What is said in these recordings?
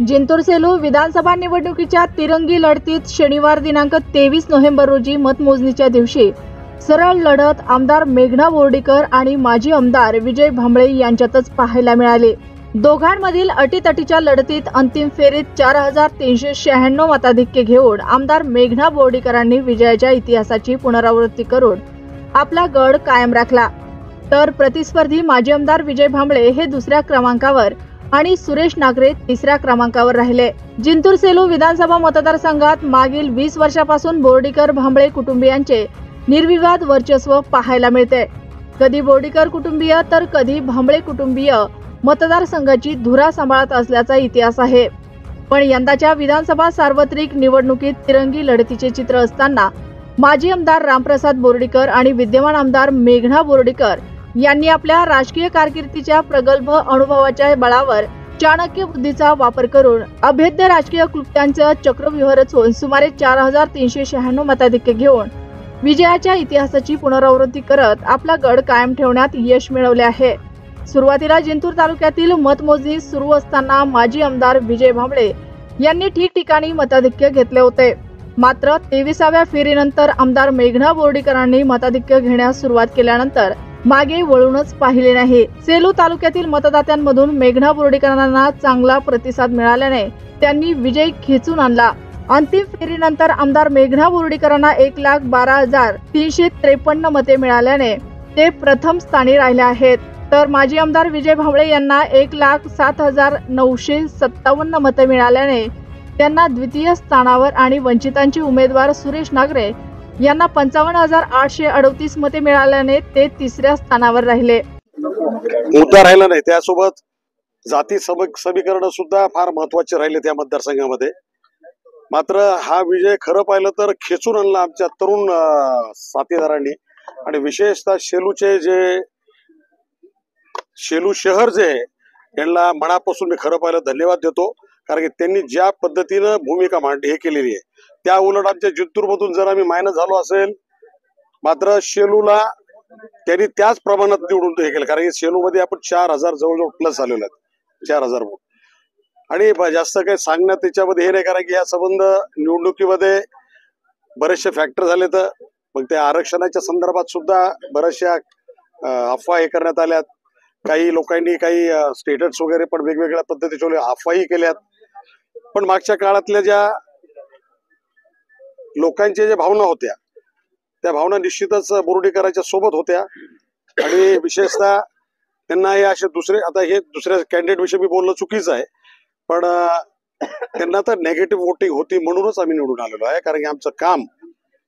जिंतूर सेलू विधानसभा निवडणुकीच्या तिरंगी लढतीत शनिवार दिनांक 23 नोव्हेंबर रोजी मतमोजणीच्या दिवशी सरळ लढत आमदार मेघना बोर्डीकर आणि माजी आमदार विजय भांबळे यांच्यातच पाहायला मिळाले। दोघांमधील अटीतटीच्या लढतीत अंतिम फेरीत 4396 मताधिक्य घेऊन आमदार मेघना बोर्डीकरांनी विजयाच्या इतिहासाची पुनरावृत्ती करून आपला गड कायम राखला, तर प्रतिस्पर्धी माजी आमदार विजय भांबळे हे दुसऱ्या क्रमांकावर आणि सुरेश नागरे तिसऱ्या क्रमांकावर राहिले। जिंतूर सेलू विधानसभा मतदारसंघात मागील 20 वर्षापासून बोर्डीकर भांबळे कुटुंबियांचे निर्विवाद वर्चस्व पाहायला मिळते। कधी बोर्डीकर कुटुंबीय तर कधी भांबळे कुटुंबीय मतदारसंघाची धुरा सांभाळत असल्याचा इतिहास आहे। पण यंदाच्या विधानसभा सार्वत्रिक निवडणुकीत तिरंगी लढतीचे चित्र असताना माजी आमदार रामप्रसाद बोर्डीकर आणि विद्यमान आमदार मेघना बोर्डीकर यांनी आपल्या राजकीय कारकिर्दीच्या प्रगल्भ अनुभवाच्या बळावर चाणक्य बुद्धीचा वापर करून अभेद्य राजकीय क्लुप्त्यांचं चक्रव्यूह रचून सुमारे 4396 मताधिक्य घेऊन विजयाच्या इतिहासाची पुनरावृत्ती करत आपला गड कायम ठेवण्यात यश मिळवले आहे। सुरुवातीला जिंतूर तालुक्यातील मतमोजणी सुरू असताना माजी आमदार विजय भांबळे यांनी ठिकठिकाणी मताधिक्य घेतले होते, मात्र 23व्या फेरीनंतर आमदार मेघना बोर्डीकरांनी मताधिक्य घेण्यास सुरुवात केल्यानंतर मागे वळूनच पाहिले नाही। सेलू तालुक्यातील मतदात्यांमधून मेघना बोर्डीकरांना चांगला प्रतिसाद मिळाल्याने त्यांनी विजय खेचून आणला। अंतिम फेरीनंतर आमदार मेघना बोर्डीकरांना 1,12,353 मते मिळाल्याने ते प्रथम स्थानी राहिले आहेत, तर माजी आमदार विजय भांबळे यांना 1,07,957 मते मिळाल्याने त्यांना द्वितीय स्थानावर आणि वंचितांचे उमेदवार सुरेश नागरे यांना 55,838 मते मिळाल्याने ते तिसऱ्या स्थानावर राहिले। मुद्दा राहिला नाही, त्यासोबत जाती समीकरण सुद्धा फार महत्वाचे राहिले त्या मतदारसंघामध्ये। मात्र हा विजय खरं पाहिलं तर खेचून आणला आमच्या तरुण साथीदारांनी, आणि विशेषतः शेलू शहर जे आहे यांना मनापासून मी खरं पाहिलं धन्यवाद देतो, कारण की त्यांनी ज्या पद्धतीनं भूमिका हे केलेली आहे त्या उलट आमच्या जिंतूर मधून जर आम्ही मायनस झालो असेल, मात्र शेलूला त्यांनी त्याच प्रमाणात निवडून हे केलं, कारण की शेलू मध्ये आपण 4000 जवळजवळ प्लस झालेलो आहेत, 4000 वोट। आणि जास्त काही सांगण्यात त्याच्यामध्ये हे नाही, कारण की या संबंध निवडणुकीमध्ये बरेचसे फॅक्टर झाले, तर मग त्या आरक्षणाच्या संदर्भात सुद्धा बऱ्याचशा अफवा हे करण्यात आल्यात। काही लोकांनी काही स्टेटस वगैरे पण वेगवेगळ्या पद्धतीच्या अफवाही केल्यात। पण मागच्या काळातल्या ज्या लोकांच्या ज्या भावना होत्या त्या भावना निश्चितच बोर्डीकरांच्या सोबत होत्या, आणि विशेषतः त्यांना हे असे दुसऱ्या कॅन्डिडेट विषयी मी बोलणं चुकीचं आहे, पण त्यांना तर नेगेटिव्ह वोटिंग होती म्हणूनच आम्ही निवडून आलेलो आहे, कारण की आमचं काम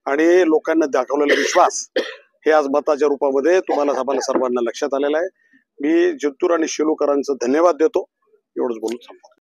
आणि लोकांना दाखवलेला विश्वास हे आज मताच्या रूपामध्ये तुम्हाला सर्वांना लक्षात आलेलं आहे। मी जिंतूर आणि शेलूकरांचं धन्यवाद देतो, एवढंच बोलून सांगतो।